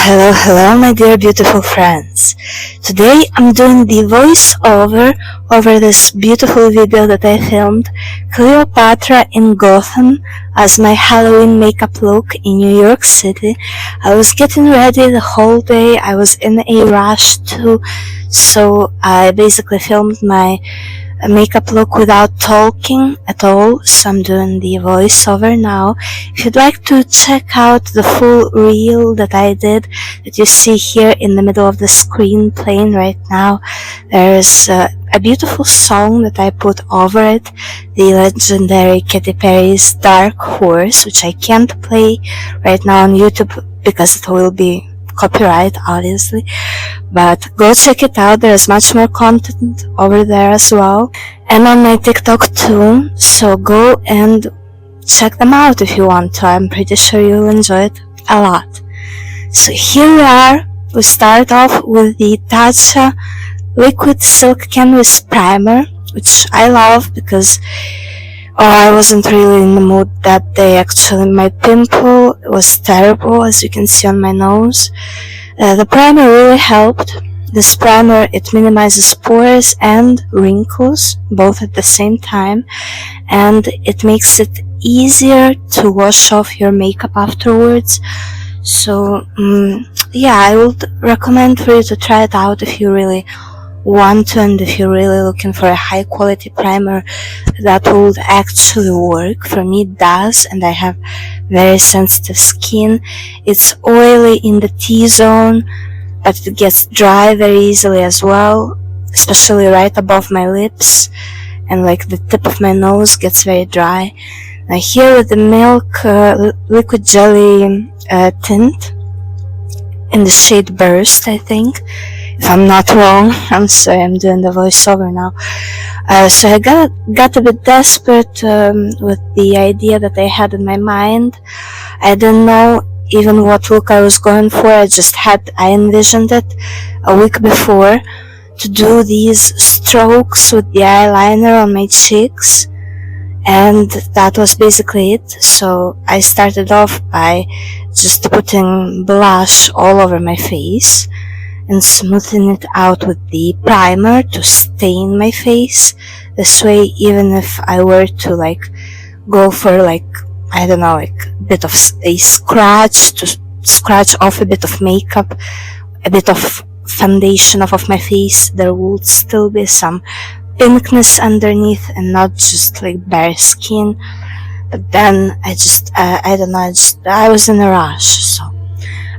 Hello, my dear beautiful friends. Today I'm doing the voiceover over this beautiful video that I filmed, Cleopatra in Gotham, as my Halloween makeup look in New York City. I was getting ready the whole day. I was in a rush too, so I basically filmed my makeup look without talking at all, so I'm doing the voiceover now. If you'd like to check out the full reel that I did, that you see here in the middle of the screen playing right now, there's a beautiful song that I put over it, the legendary Katy Perry's Dark Horse, which I can't play right now on YouTube because it will be copyright, obviously, but go check it out. There's much more content over there as well, and on my TikTok too, so go and check them out if you want to. I'm pretty sure you'll enjoy it a lot. So here we are. We start off with the Tatcha Liquid Silk Canvas Primer, which I love because I wasn't really in the mood that day. Actually, my pimple was terrible, as you can see on my nose. The primer really helped. This primer, it minimizes pores and wrinkles, both at the same time, and it makes it easier to wash off your makeup afterwards. So, yeah, I would recommend for you to try it out if you really want to, and if you're really looking for a high quality primer that would actually work. For me it does, and I have very sensitive skin. It's oily in the T-zone, but it gets dry very easily as well, especially right above my lips, and like the tip of my nose gets very dry. Now here with the Milk Liquid Jelly tint in the shade Burst, I think, if I'm not wrong. I'm sorry, I'm doing the voiceover now. So I got a bit desperate with the idea that I had in my mind. I didn't know even what look I was going for. I envisioned it a week before to do these strokes with the eyeliner on my cheeks, and that was basically it. So I started off by just putting blush all over my face and smoothing it out with the primer to stain my face. This way, even if I were to go for I don't know, a bit of a scratch, to scratch off a bit of makeup, a bit of foundation off of my face, there would still be some pinkness underneath and not just bare skin. But then I was in a rush, so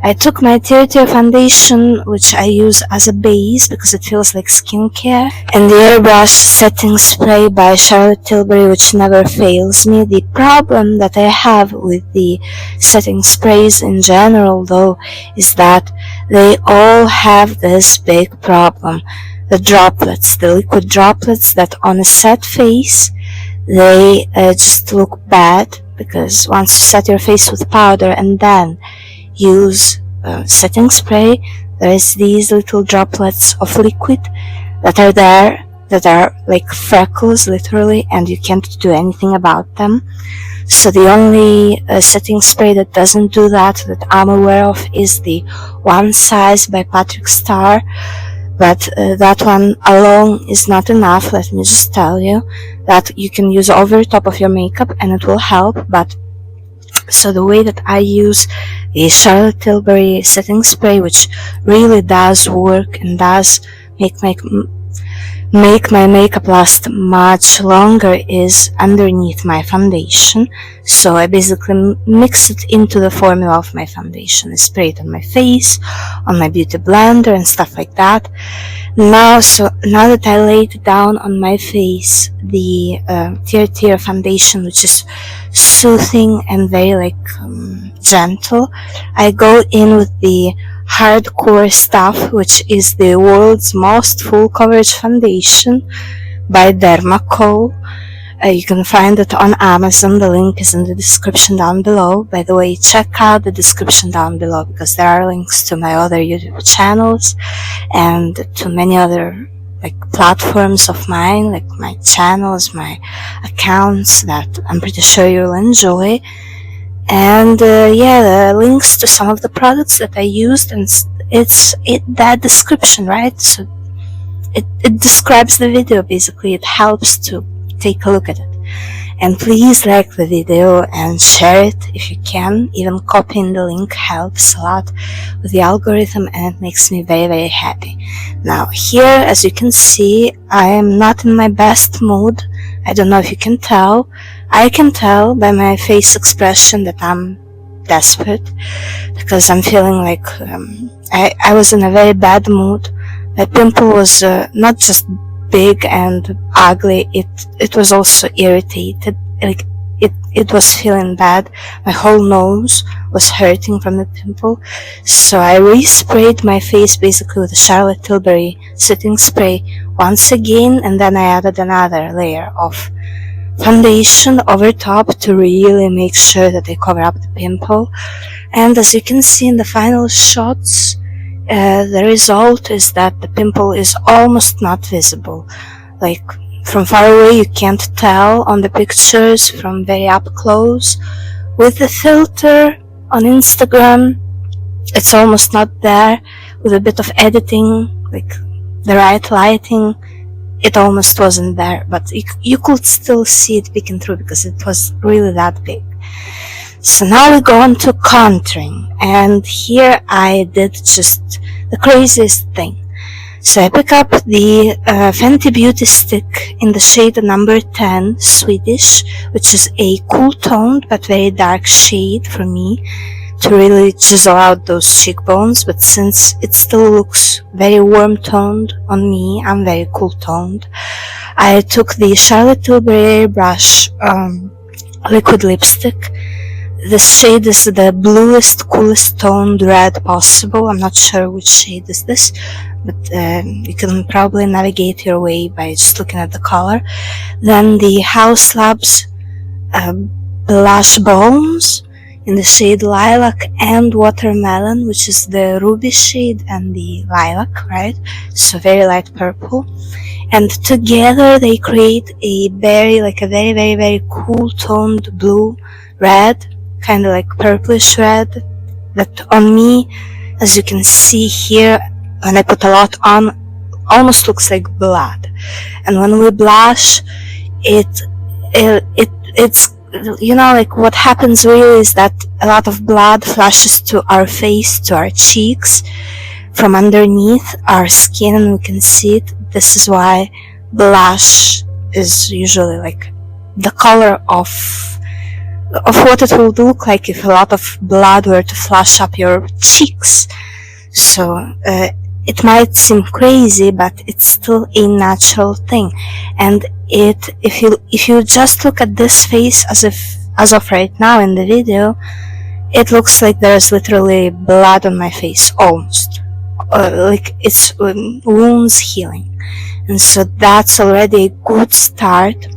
I took my Tear foundation, which I use as a base because it feels like skincare, and the airbrush setting spray by Charlotte Tilbury, which never fails me. The problem that I have with the setting sprays in general, though, is that they all have this big problem. The droplets, the liquid droplets that on a set face, they just look bad, because once you set your face with powder and then use setting spray, there is these little droplets of liquid that are there, that are like freckles literally, and you can't do anything about them. So the only setting spray that doesn't do that I'm aware of is the One Size by Patrick Starr, but that one alone is not enough. Let me just tell you that you can use over top of your makeup and it will help. But so the way that I use the Charlotte Tilbury setting spray, which really does work and does make my makeup last much longer, is underneath my foundation. So I basically mix it into the formula of my foundation. I spray it on my face, on my beauty blender and stuff like that. Now that I laid down on my face the Tear foundation, which is soothing and very gentle, I go in with the Hardcore Stuff, which is the world's most full coverage foundation by Dermaco. You can find it on Amazon. The link is in the description down below. By the way, check out the description down below because there are links to my other YouTube channels and to many other platforms of mine, like my channels, my accounts, that I'm pretty sure you'll enjoy. And yeah, the links to some of the products that I used, and it's that description, right? So it describes the video. Basically, it helps to take a look at it. And please like the video and share it if you can. Even copying the link helps a lot with the algorithm, and it makes me very, very happy. Now here, as you can see, I am not in my best mood. I don't know if you can tell. I can tell by my face expression that I'm desperate, because I'm feeling like I was in a very bad mood. My pimple was not just big and ugly, it was also irritated. Like it was feeling bad. My whole nose was hurting from the pimple. So I resprayed my face basically with the Charlotte Tilbury setting spray once again, and then I added another layer of foundation over top to really make sure that I cover up the pimple. And as you can see in the final shots, the result is that the pimple is almost not visible. Like from far away you can't tell on the pictures, from very up close. With the filter on Instagram, it's almost not there. With a bit of editing, like the right lighting, it almost wasn't there, but you could still see it peeking through because it was really that big. So now we go on to contouring, and here I did just the craziest thing. So I pick up the Fenty Beauty stick in the shade number 10 Swedish, which is a cool toned but very dark shade for me to really chisel out those cheekbones. But since it still looks very warm toned on me, I'm very cool toned. I took the Charlotte Tilbury Airbrush liquid lipstick. This shade is the bluest, coolest toned red possible. I'm not sure which shade is this, but you can probably navigate your way by just looking at the color. Then the House Labs blush balms in the shade Lilac and Watermelon, which is the ruby shade and the lilac, right? So very light purple. And together they create a very, very, very, very cool toned blue red, kind of like purplish red, that on me, as you can see here, when I put a lot on, almost looks like blood. And when we blush, it's like what happens really is that a lot of blood flashes to our face, to our cheeks, from underneath our skin, and we can see it. This is why blush is usually like the color of what it would look like if a lot of blood were to flash up your cheeks. So it might seem crazy, but it's still a natural thing. And if you just look at this face as of right now in the video, it looks like there's literally blood on my face, almost. Like it's wounds healing. And so that's already a good start.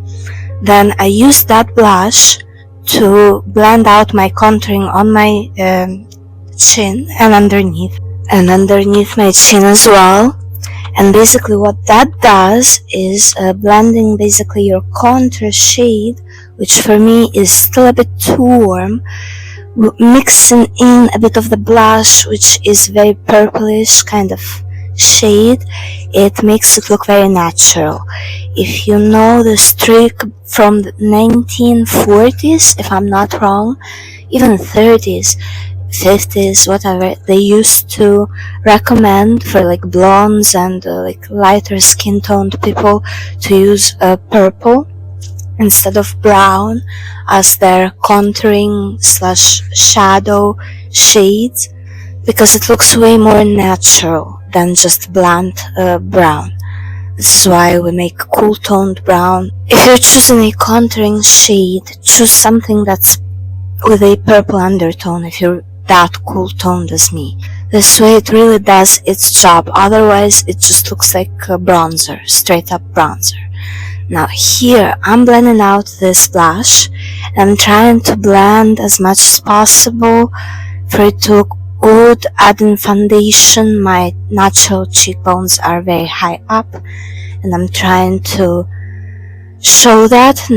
Then I use that blush to blend out my contouring on my chin and underneath my chin as well. And basically what that does is blending basically your contour shade, which for me is still a bit too warm, mixing in a bit of the blush, which is very purplish kind of shade. It makes it look very natural. If you know this trick from the 1940s, if I'm not wrong, even 30s, 50s, whatever, they used to recommend for like blondes and like lighter skin toned people to use purple instead of brown as their contouring / shadow shades, because it looks way more natural than just blunt brown. This is why we make cool toned brown. If you're choosing a contouring shade, choose something that's with a purple undertone if you're that cool toned as me. This way it really does its job, otherwise it just looks like a bronzer, straight up bronzer. Now here I'm blending out this blush, and I'm trying to blend as much as possible for it to look good. Adding foundation, my natural cheekbones are very high up, and I'm trying to show that,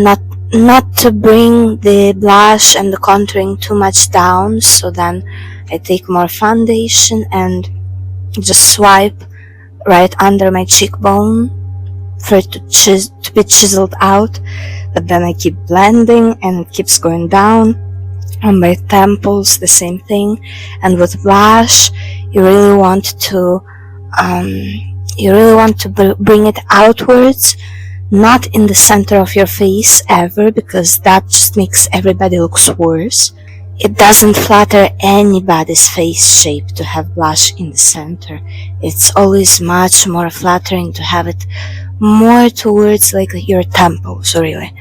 not to bring the blush and the contouring too much down, so then I take more foundation and just swipe right under my cheekbone for it to be chiseled out, but then I keep blending and it keeps going down. On my temples, the same thing. And with blush, you really want to bring it outwards, not in the center of your face ever, because that just makes everybody look worse. It doesn't flatter anybody's face shape to have blush in the center. It's always much more flattering to have it more towards like your temples, really.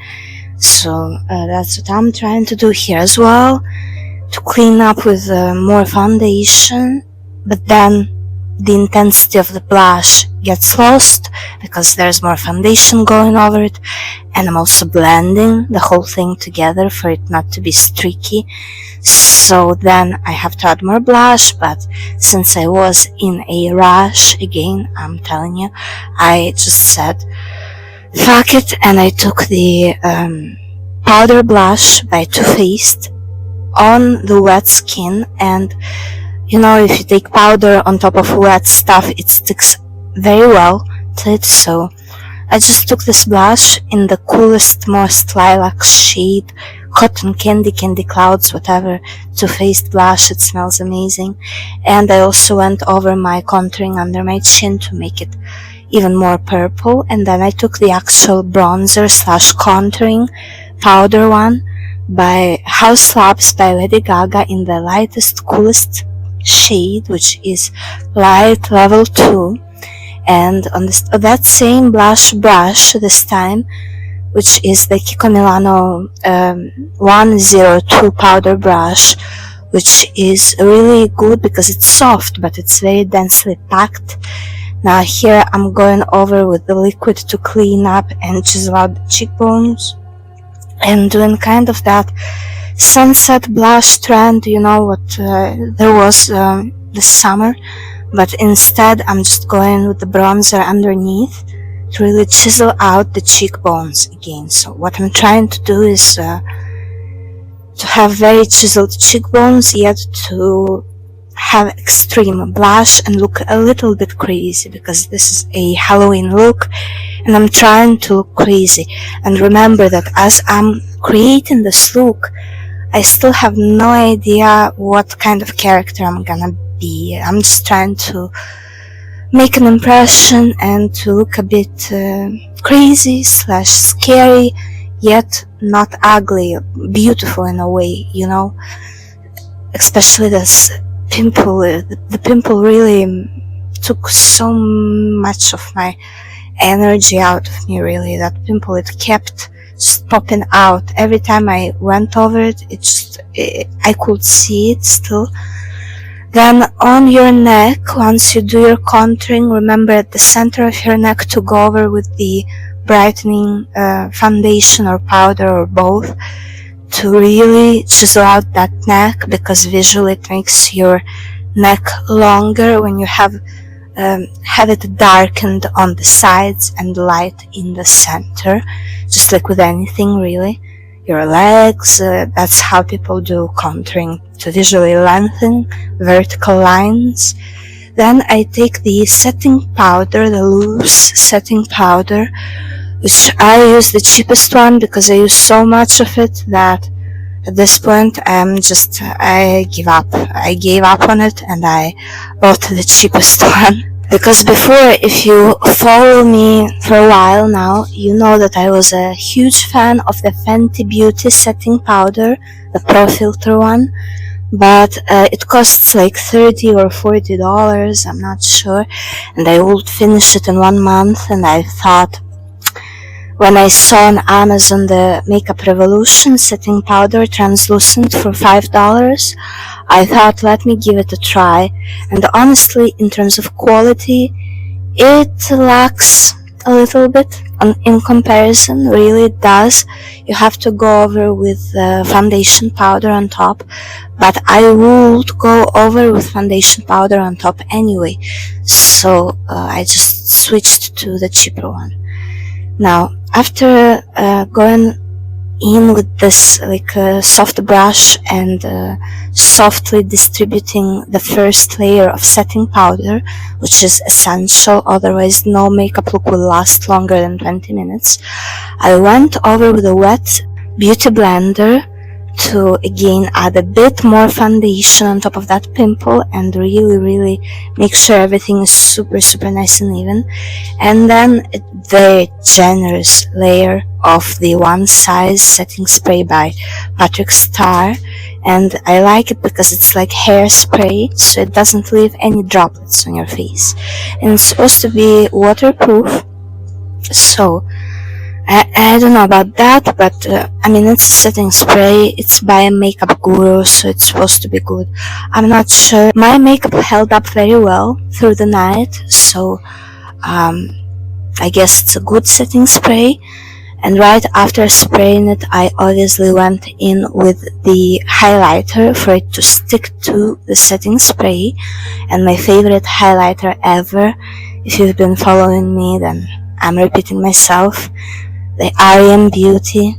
So that's what I'm trying to do here as well, to clean up with more foundation, but then the intensity of the blush gets lost because there's more foundation going over it, and I'm also blending the whole thing together for it not to be streaky. So then I have to add more blush, but since I was in a rush, again, I'm telling you, I just said fuck it, and I took the powder blush by Too Faced on the wet skin. And you know, if you take powder on top of wet stuff, it sticks very well to it. So I just took this blush in the coolest, most lilac shade, Cotton Candy, Candy Clouds, whatever, Too Faced blush. It smells amazing. And I also went over my contouring under my chin to make it even more purple. And then I took the actual bronzer / contouring powder one by House Labs by Lady Gaga in the lightest, coolest shade, which is light level 2. And on that same blush brush this time, which is the Kiko Milano 102 powder brush, which is really good because it's soft, but it's very densely packed. Now here I'm going over with the liquid to clean up and chisel out the cheekbones, and doing kind of that sunset blush trend, you know, what there was this summer, but instead I'm just going with the bronzer underneath to really chisel out the cheekbones again. So what I'm trying to do is to have very chiseled cheekbones, yet to have extreme blush and look a little bit crazy, because this is a Halloween look and I'm trying to look crazy. And remember that as I'm creating this look, I still have no idea what kind of character I'm gonna be. I'm just trying to make an impression and to look a bit crazy / scary, yet not ugly, beautiful in a way, you know. Especially this pimple, the pimple really took so much of my energy out of me, really. That pimple, it kept just popping out. Every time I went over it, I could see it still. Then on your neck, once you do your contouring, remember at the center of your neck to go over with the brightening foundation or powder or both, to really chisel out that neck, because visually it makes your neck longer when you have it darkened on the sides and light in the center, just like with anything really. Your legs, that's how people do contouring, to visually lengthen vertical lines. Then I take the setting powder, the loose setting powder, which I use the cheapest one because I use so much of it that at this point I give up. I gave up on it and I bought the cheapest one. Because before, if you follow me for a while now, you know that I was a huge fan of the Fenty Beauty setting powder, the Pro Filter one, but it costs like $30 or $40, I'm not sure, and I would finish it in 1 month. And I thought, when I saw on Amazon the Makeup Revolution setting powder translucent for $5, I thought, let me give it a try. And honestly, in terms of quality, it lacks a little bit in comparison. Really, it does. You have to go over with foundation powder on top, but I would go over with foundation powder on top anyway, so I just switched to the cheaper one. Now, after going in with this like soft brush and softly distributing the first layer of setting powder, which is essential, otherwise no makeup look will last longer than 20 minutes. I went over with a wet beauty blender to again add a bit more foundation on top of that pimple and really make sure everything is super nice and even, and then a very generous layer of the One Size setting spray by Patrick Starr. And I like it because it's like hairspray, so it doesn't leave any droplets on your face, and it's supposed to be waterproof. So I don't know about that, but I mean, it's a setting spray, it's by a makeup guru, so it's supposed to be good. I'm not sure. My makeup held up very well through the night, so I guess it's a good setting spray. And right after spraying it, I obviously went in with the highlighter for it to stick to the setting spray. And my favorite highlighter ever, if you've been following me, then I'm repeating myself, the Arian Beauty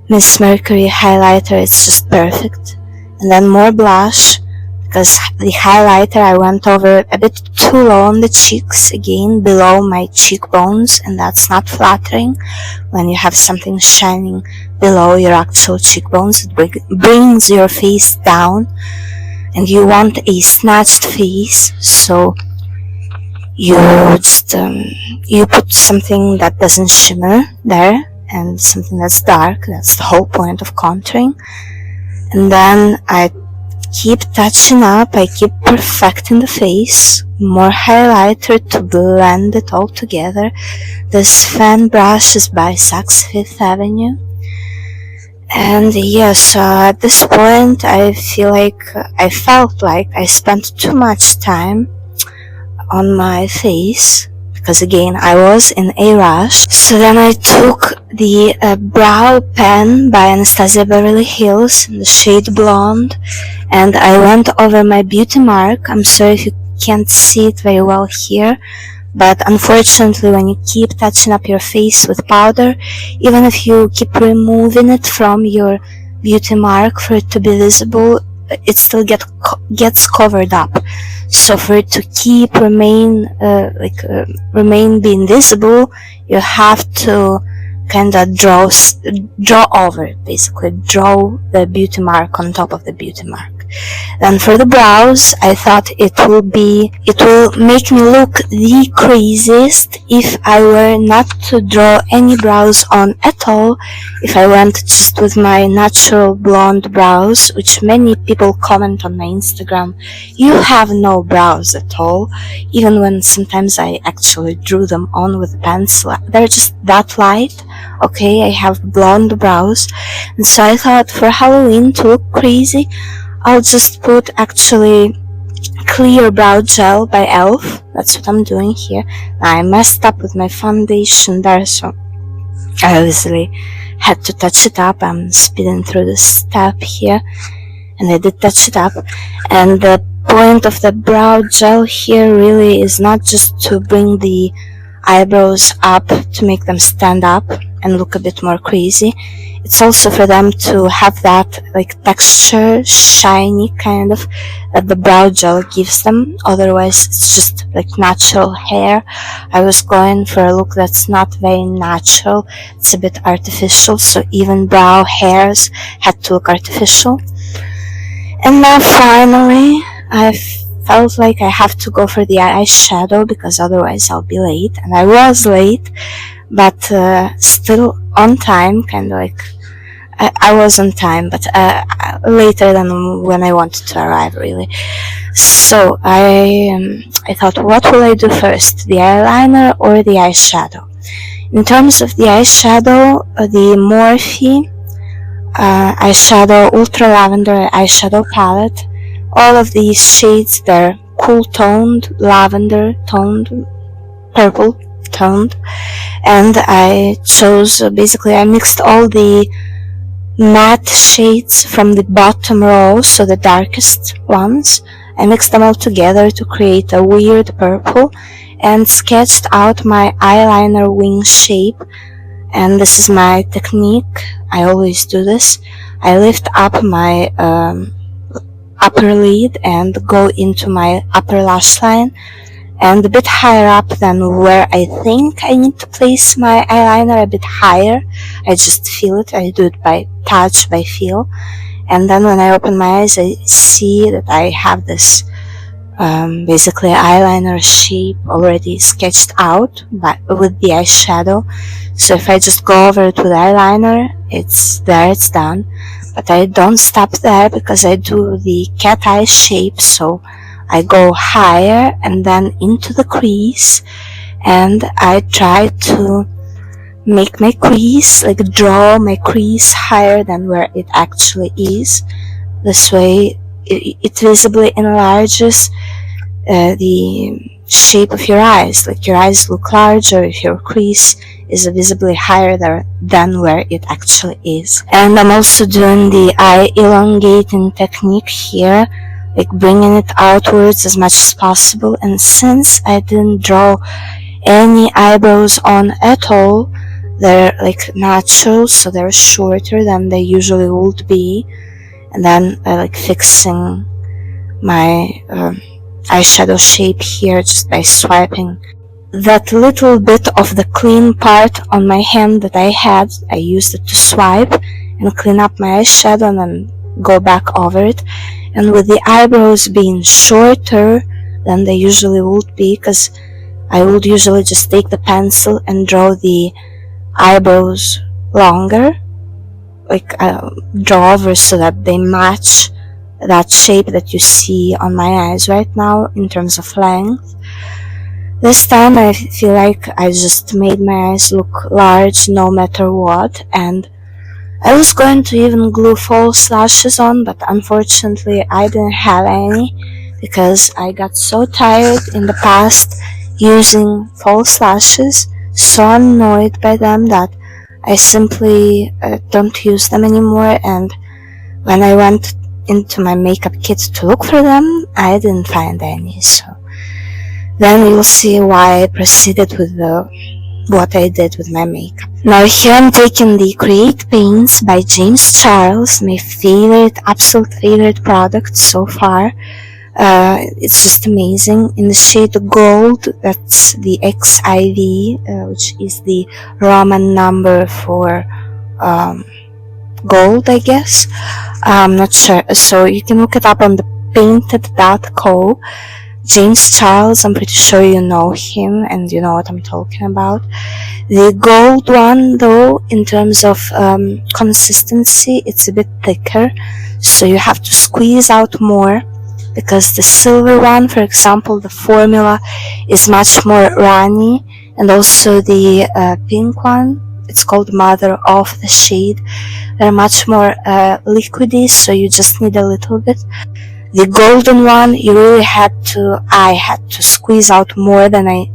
Miss Mercury highlighter. It's just perfect. And then more blush, because the highlighter I went over a bit too low on the cheeks, again below my cheekbones, and that's not flattering. When you have something shining below your actual cheekbones, it brings your face down, and you want a snatched face, so you just you put something that doesn't shimmer there and something that's dark. That's the whole point of contouring. And then I keep touching up, I keep perfecting the face, more highlighter to blend it all together. This fan brush is by Saks Fifth Avenue. And yes, at this point I felt like I spent too much time on my face, because again I was in a rush. So then I took the brow pen by Anastasia Beverly Hills in the shade Blonde, and I went over my beauty mark. I'm sorry if you can't see it very well here, but unfortunately when you keep touching up your face with powder, even if you keep removing it from your beauty mark for it to be visible, it still gets covered up. So for it to keep remain being visible, you have to kind of draw over it, basically draw the beauty mark on top of the beauty mark. Then for the brows, I thought it will make me look the craziest if I were not to draw any brows on at all, if I went just with my natural blonde brows, which many people comment on my Instagram, you have no brows at all, even when sometimes I actually drew them on with a pencil. They're just that light. Okay, I have blonde brows, and so I thought for Halloween to look crazy, I'll just put actually clear brow gel by e.l.f. That's what I'm doing here. I messed up with my foundation there, so I obviously had to touch it up. I'm speeding through the step here, and I did touch it up. And the point of the brow gel here really is not just to bring the eyebrows up to make them stand up and look a bit more crazy. It's also for them to have that like texture, shiny kind of, that the brow gel gives them. Otherwise it's just like natural hair. I was going for a look that's not very natural. It's a bit artificial, so even brow hairs had to look artificial. And now finally I felt like I have to go for the eyeshadow, because otherwise I'll be late. And I was late, but still on time, kind of like I was on time, but later than when I wanted to arrive, really. So I thought, what will I do first, the eyeliner or the eyeshadow? In terms of the eyeshadow, the Morphe eyeshadow Ultra Lavender eyeshadow palette, all of these shades, they're cool toned, lavender toned, purple toned, and I chose, basically I mixed all the matte shades from the bottom row, so the darkest ones. I mixed them all together to create a weird purple, and sketched out my eyeliner wing shape and this is my technique. I always do this. I lift up my upper lid and go into my upper lash line, and a bit higher up than where I think I need to place my eyeliner, a bit higher. I just feel it. I do it by touch, by feel. And then when I open my eyes, I see that I have this basically eyeliner shape already sketched out with the eyeshadow. So if I just go over it with eyeliner, it's there, it's done. But I don't stop there, because I do the cat eye shape. So I go higher and then into the crease, and I try to make my crease, like draw my crease higher than where it actually is. This way it visibly enlarges the shape of your eyes. Like your eyes look larger if your crease is visibly higher there than where it actually is. And I'm also doing the eye elongating technique here, like bringing it outwards as much as possible. And since I didn't draw any eyebrows on at all, they're like natural, so they're shorter than they usually would be. And then I like fixing my eyeshadow shape here just by swiping that little bit of the clean part on my hand that I had. I used it to swipe and clean up my eyeshadow and then go back over it. And with the eyebrows being shorter than they usually would be, because I would usually just take the pencil and draw the eyebrows longer, like draw over so that they match that shape that you see on my eyes right now in terms of length. This time I feel like I just made my eyes look large no matter what, and I was going to even glue false lashes on, but unfortunately I didn't have any, because I got so tired in the past using false lashes, so annoyed by them, that I simply don't use them anymore. And when I went into my makeup kit to look for them, I didn't find any. So then you'll see why I proceeded with what I did with my makeup. Now here I'm taking the Create Paints by James Charles, my favorite, absolute favorite product so far. It's just amazing. In the shade Gold, that's the XIV, which is the Roman number for gold, I guess. I'm not sure. So you can look it up on the painted.co. James Charles, I'm pretty sure you know him and you know what I'm talking about. The gold one, though, in terms of consistency, it's a bit thicker, so you have to squeeze out more, because the silver one, for example, the formula is much more runny, and also the pink one, it's called Mother of the shade, they're much more liquidy, so you just need a little bit. The golden one, I had to squeeze out more than I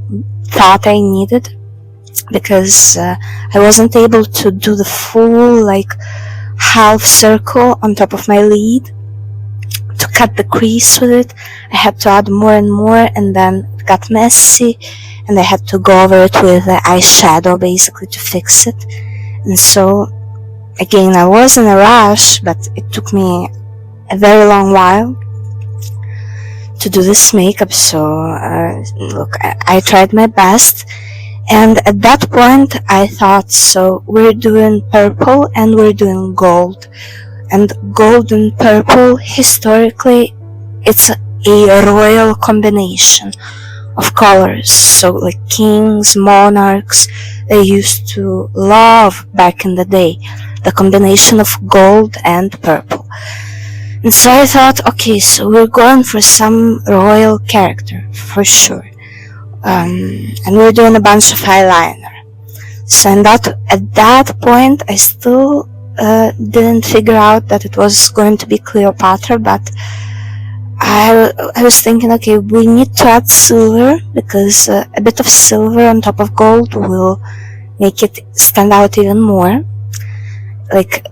thought I needed, because I wasn't able to do the full like half circle on top of my lid to cut the crease with it. I had to add more and more, and then it got messy, and I had to go over it with the eyeshadow basically to fix it. And so again, I was in a rush, but it took me a very long while to do this makeup. So look, I tried my best, and at that point I thought, so we're doing purple and we're doing gold, and gold and purple, historically it's a royal combination of colors. So like kings, monarchs, they used to love back in the day the combination of gold and purple. And so I thought, okay, so we're going for some royal character for sure, and we're doing a bunch of eyeliner. So at that point I still didn't figure out that it was going to be Cleopatra, but I was thinking, okay, we need to add silver, because a bit of silver on top of gold will make it stand out even more. Like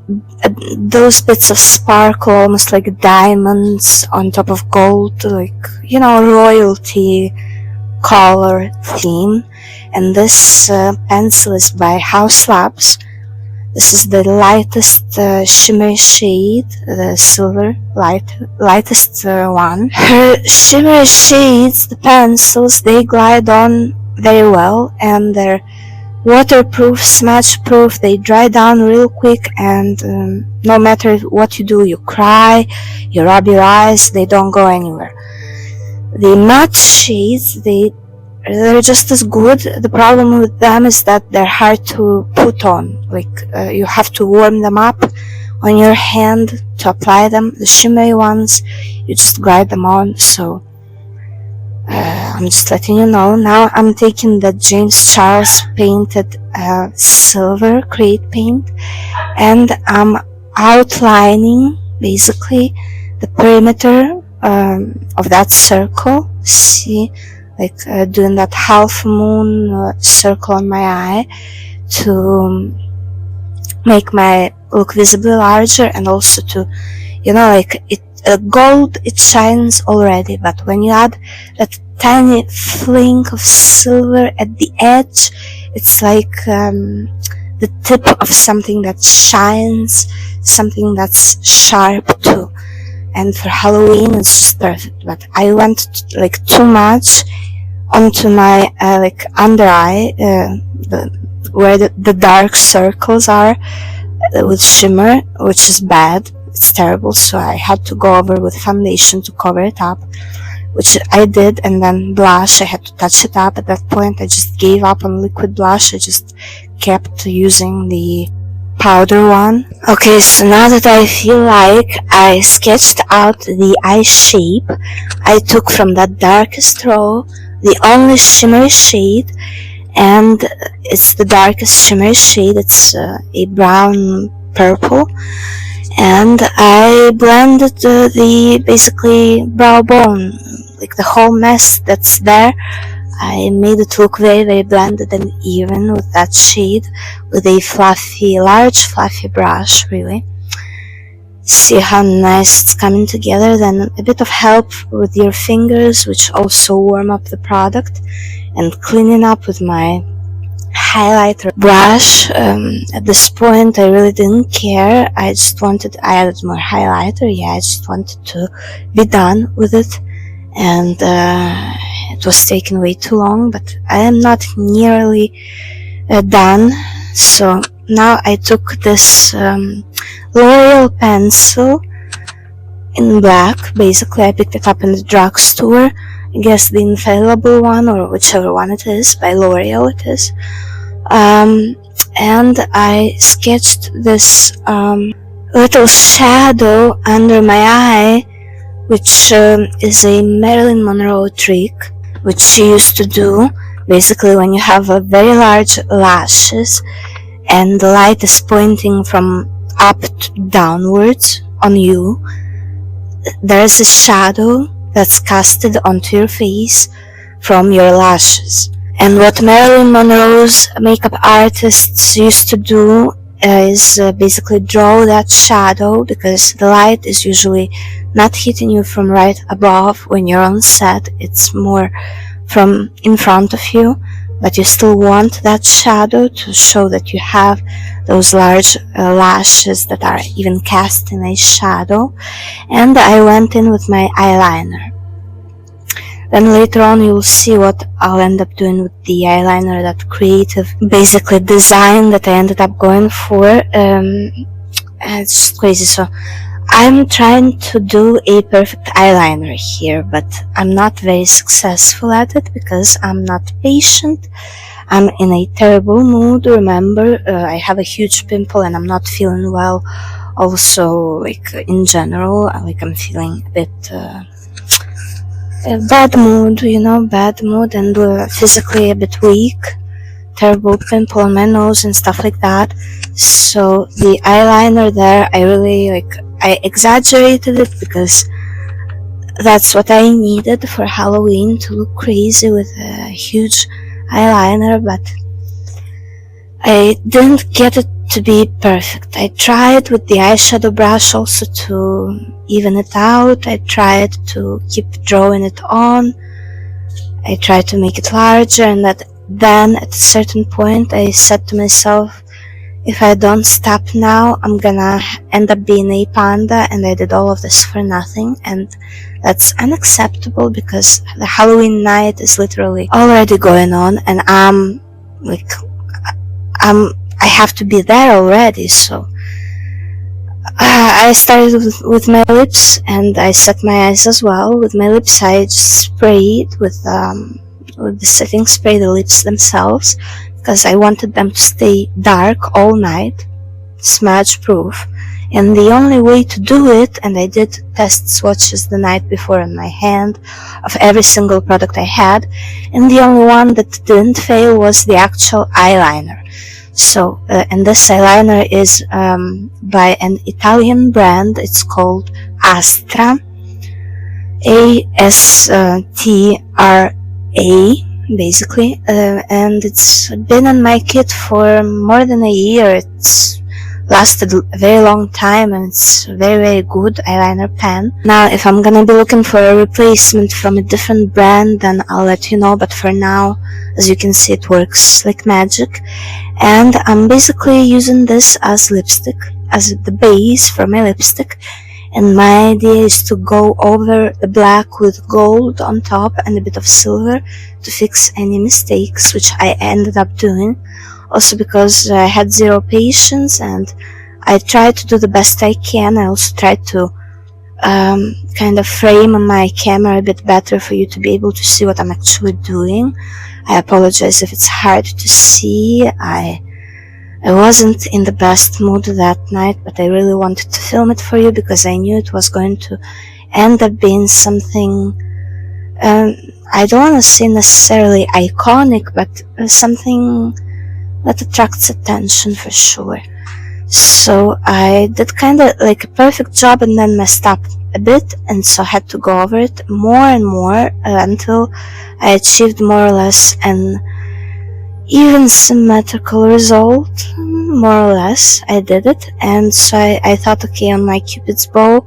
those bits of sparkle, almost like diamonds on top of gold, like, you know, royalty color theme. and this pencil is by House Labs. This is the lightest shimmery shade, the silver lightest one. Her shimmery shades, the pencils, they glide on very well, and they're waterproof, smudge proof. They dry down real quick, and no matter what you do, you cry, you rub your eyes, they don't go anywhere. The matte shades, they're just as good. The problem with them is that they're hard to put on. You have to warm them up on your hand to apply them. The shimmery ones, you just glide them on. So I'm just letting you know. Now I'm taking the James Charles painted silver create paint, and I'm outlining basically the perimeter of that circle. See, doing that half moon circle on my eye to make my look visibly larger, and also to, gold, it shines already, but when you add that tiny flink of silver at the edge, it's like the tip of something that shines, something that's sharp too. And for Halloween, it's just perfect. But I went too much onto my under eye, where the dark circles are, with shimmer, which is bad. It's terrible. So I had to go over with foundation to cover it up, which I did, and then blush. I had to touch it up. At that point, I just gave up on liquid blush. I just kept using the powder one. Okay, so now that I feel like I sketched out the eye shape, I took from that darkest row the only shimmery shade, and it's the darkest shimmery shade. It's a brown purple, and I blended the basically brow bone, the whole mess that's there. I made it look very, very blended and even with that shade, with a large fluffy brush, really. See how nice it's coming together. Then a bit of help with your fingers, which also warm up the product, and cleaning up with my highlighter brush. At this point, I really didn't care. I added more highlighter. Yeah, I just wanted to be done with it. And it was taking way too long, but I am not nearly done. So now I took this L'Oreal pencil in black. Basically, I picked it up in the drugstore. I guess the infallible one, or whichever one it is, by L'Oreal it is. And I sketched this little shadow under my eye, which is a Marilyn Monroe trick, which she used to do. Basically, when you have a very large lashes and the light is pointing from up to downwards on you, there's a shadow that's casted onto your face from your lashes. And what Marilyn Monroe's makeup artists used to do is basically draw that shadow, because the light is usually not hitting you from right above when you're on set. It's more from in front of you, but you still want that shadow to show that you have those large lashes that are even cast in a shadow. And I went in with my eyeliner. Then later on you'll see what I'll end up doing with the eyeliner, that creative basically design that I ended up going for. It's just crazy. So I'm trying to do a perfect eyeliner here, but I'm not very successful at it because I'm not patient. I'm in a terrible mood. Remember, I have a huge pimple and I'm not feeling well. Also, in general, I'm feeling a bit bad mood, and physically a bit weak. Terrible pimple on my nose and stuff like that. So the eyeliner there, I exaggerated it because that's what I needed for Halloween, to look crazy with a huge eyeliner, but I didn't get it to be perfect. I tried with the eyeshadow brush also to even it out. I tried to keep drawing it on. I tried to make it larger, and that then at a certain point I said to myself, if I don't stop now, I'm gonna end up being a panda, and I did all of this for nothing, and that's unacceptable because the Halloween night is literally already going on, and I have to be there already, so I started with my lips, and I set my eyes as well. With my lips, I just sprayed with the setting spray the lips themselves, because I wanted them to stay dark all night, smudge proof. And the only way to do it, and I did test swatches the night before on my hand of every single product I had, and the only one that didn't fail was the actual eyeliner. So, and this eyeliner is by an Italian brand. It's called Astra, A-S-T-R-A, basically, and it's been in my kit for more than a year. It's lasted a very long time, and it's a very, very good eyeliner pen. Now, if I'm gonna be looking for a replacement from a different brand, then I'll let you know, but for now, as you can see, it works like magic. And I'm basically using this as lipstick, as the base for my lipstick, and my idea is to go over the black with gold on top and a bit of silver to fix any mistakes, which I ended up doing. Also because I had zero patience, and I tried to do the best I can. I also tried to kind of frame my camera a bit better for you to be able to see what I'm actually doing. I apologize if it's hard to see. I wasn't in the best mood that night, but I really wanted to film it for you because I knew it was going to end up being something, I don't want to say necessarily iconic, but something that attracts attention for sure. So I did kind of like a perfect job and then messed up a bit, and so I had to go over it more and more until I achieved more or less an even symmetrical result. More or less I did it, and so I thought, okay, on my Cupid's bow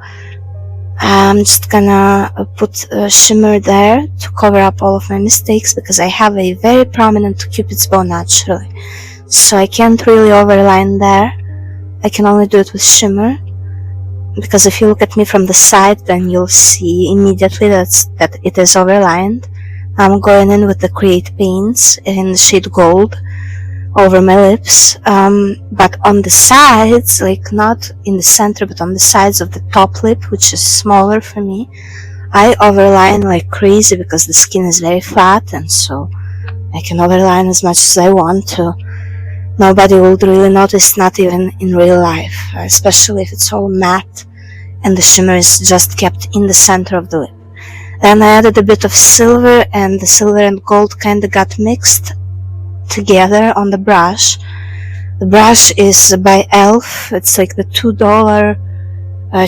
I'm just gonna put a shimmer there to cover up all of my mistakes, because I have a very prominent Cupid's bow naturally, so I can't really overline there. I can only do it with shimmer, because if you look at me from the side, then you'll see immediately that it is overlined. I'm going in with the Create paints in the shade Gold over my lips, but on the sides, like not in the center, but on the sides of the top lip, which is smaller for me, I overline like crazy because the skin is very flat, and so I can overline as much as I want to. Nobody will really notice, not even in real life, especially if it's all matte and the shimmer is just kept in the center of the lip. Then I added a bit of silver, and the silver and gold kind of got mixed together on the brush. The brush is by e.l.f. It's like the $2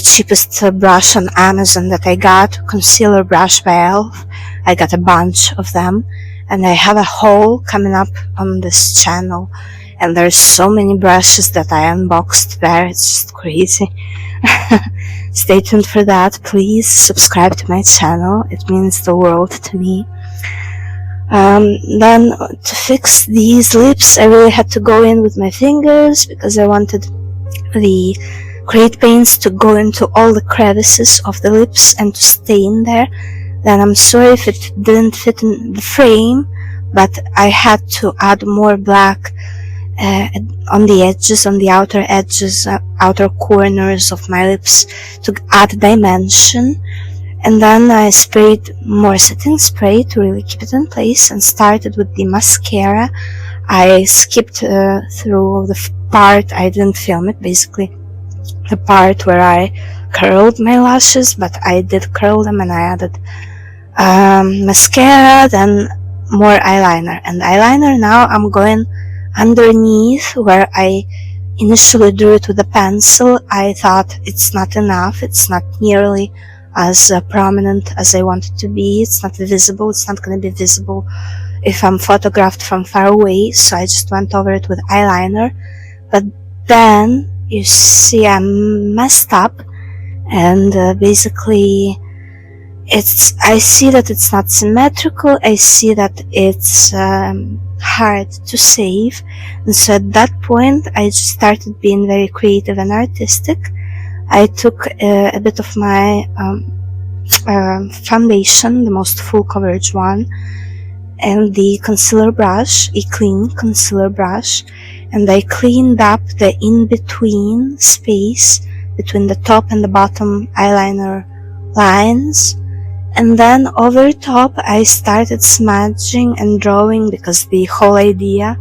cheapest brush on Amazon that I got, concealer brush by e.l.f. I got a bunch of them, and I have a haul coming up on this channel, and there's so many brushes that I unboxed there, it's just crazy. Stay tuned for that. Please subscribe to my channel, it means the world to me. Then to fix these lips, I really had to go in with my fingers because I wanted the Create paints to go into all the crevices of the lips and to stay in there. Then I'm sorry if it didn't fit in the frame, but I had to add more black on the edges, on the outer edges, outer corners of my lips to add dimension. And then I sprayed more setting spray to really keep it in place and started with the mascara. I skipped through the part, I didn't film it, basically the part where I curled my lashes, but I did curl them, and I added mascara, then more eyeliner. And eyeliner now I'm going underneath where I initially drew it with a pencil. I thought it's not enough, it's not nearly as prominent as I want it to be, it's not visible, it's not going to be visible if I'm photographed from far away, so I just went over it with eyeliner. But then you see I messed up, and basically I see that it's not symmetrical, I see that it's hard to save. And so at that point I just started being very creative and artistic. I took a bit of my foundation, the most full coverage one, and the concealer brush, a clean concealer brush, and I cleaned up the in-between space between the top and the bottom eyeliner lines. And then over top I started smudging and drawing, because the whole idea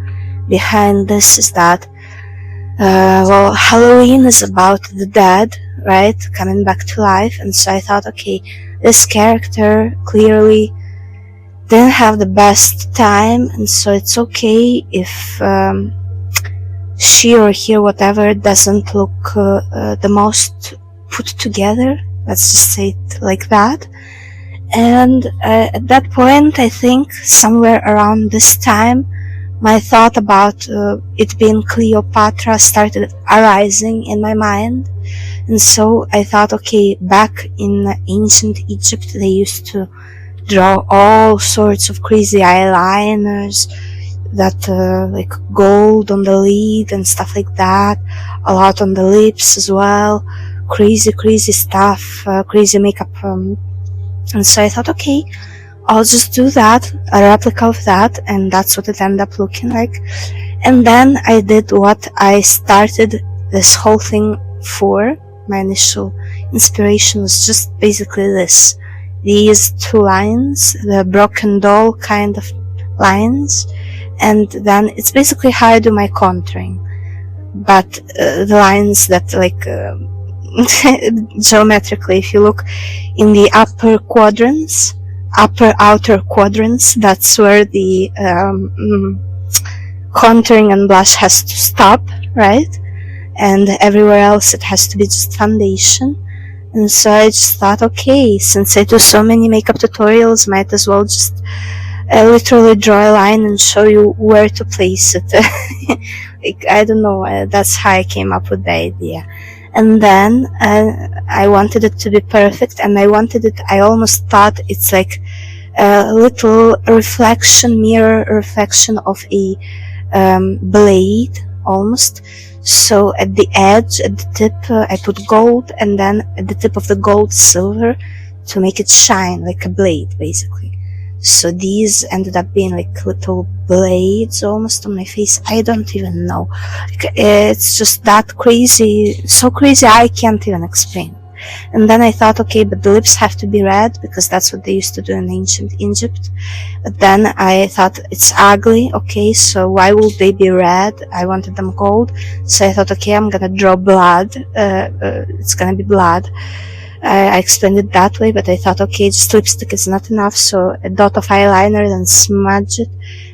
behind this is that well, Halloween is about the dead, right, coming back to life. And so I thought, okay, this character clearly didn't have the best time, and so it's okay if she or he or whatever doesn't look the most put together. Let's just say it like that. And at that point, I think somewhere around this time, my thought about it being Cleopatra started arising in my mind. And so I thought, okay, back in ancient Egypt, they used to draw all sorts of crazy eyeliners, that like gold on the lid and stuff like that, a lot on the lips as well, crazy stuff, crazy makeup. And so I thought, okay, I'll just do that, a replica of that, and that's what it ended up looking like. And then I did what I started this whole thing for. My initial inspiration was just basically this. These two lines, the broken doll kind of lines, and then it's basically how I do my contouring. But the lines that like geometrically, if you look in the upper outer quadrants, that's where the contouring and blush has to stop, right? And everywhere else it has to be just foundation. And so I just thought, okay, since I do so many makeup tutorials, might as well just literally draw a line and show you where to place it. Like, I don't know, that's how I came up with the idea. And then I wanted it to be perfect, and I almost thought it's like a little mirror reflection of a blade, almost. So at the edge, at the tip, I put gold, and then at the tip of the gold, silver, to make it shine like a blade, basically. So these ended up being like little blades almost on my face. I don't even know. It's just that crazy, so crazy I can't even explain. And then I thought, okay, but the lips have to be red, because that's what they used to do in ancient Egypt. But then I thought, it's ugly, okay, so why would they be red? I wanted them gold. So I thought, okay, I'm gonna draw blood. It's gonna be blood. I explained it that way, but I thought, okay, just lipstick is not enough, so a dot of eyeliner, then smudge it,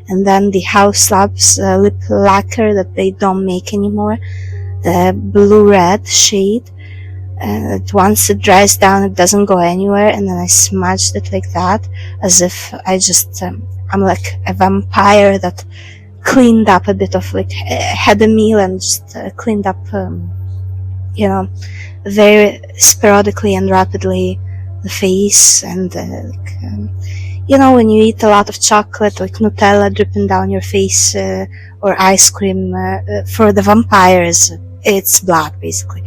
and then the House Labs lip lacquer that they don't make anymore, the blue-red shade. Once it dries down, it doesn't go anywhere, and then I smudged it like that, as if I just, I'm like a vampire that cleaned up a bit of, like, had a meal and just cleaned up, you know, very sporadically and rapidly the face. And you know, when you eat a lot of chocolate, like Nutella dripping down your face, or ice cream, for the vampires, it's blood, basically.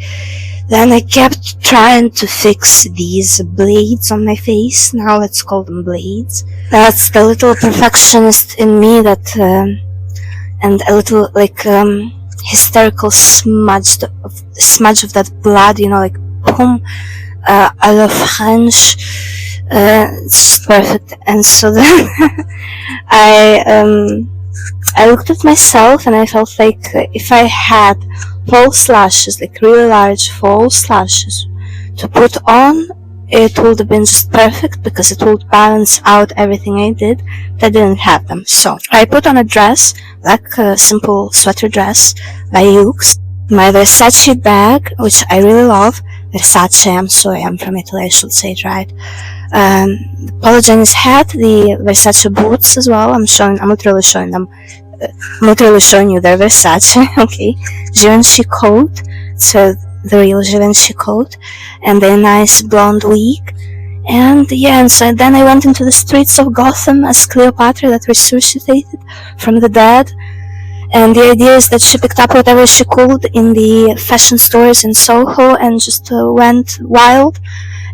Then I kept trying to fix these blades on my face. Now let's call them blades. That's the little perfectionist in me that, and a little like hysterical smudge of that blood, you know, like boom, à la French. It's perfect. And so then I looked at myself and I felt like if I had false lashes, like really large false lashes to put on, it would have been just perfect, because it would balance out everything I did, but I didn't have them. So I put on a dress, like a simple sweater dress by Yux, my Versace bag, which I really love. Versace, I'm sorry, I'm from Italy, I should say it right. The Paula Jennings hat, the Versace boots as well. I'm literally showing them. I'm literally showing you their Versace, okay. Givenchy coat, so the real Givenchy coat, and a nice blonde wig. And yeah, and so then I went into the streets of Gotham as Cleopatra that resuscitated from the dead. And the idea is that she picked up whatever she could in the fashion stores in Soho and just went wild.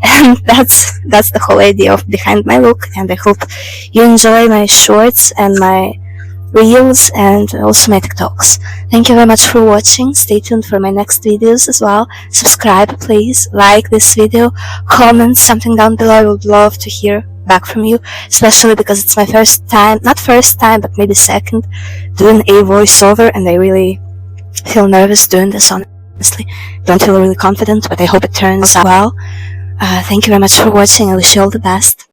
And that's the whole idea of behind my look. And I hope you enjoy my shorts and my reels and also my TikToks. Thank you very much for watching. Stay tuned for my next videos as well. Subscribe, please. Like this video. Comment something down below. I would love to hear back from you, especially because it's my first time, not first time, but maybe second, doing a voiceover, and I really feel nervous doing this, honestly. Don't feel really confident, but I hope it turns out well. Thank you very much for watching. I wish you all the best.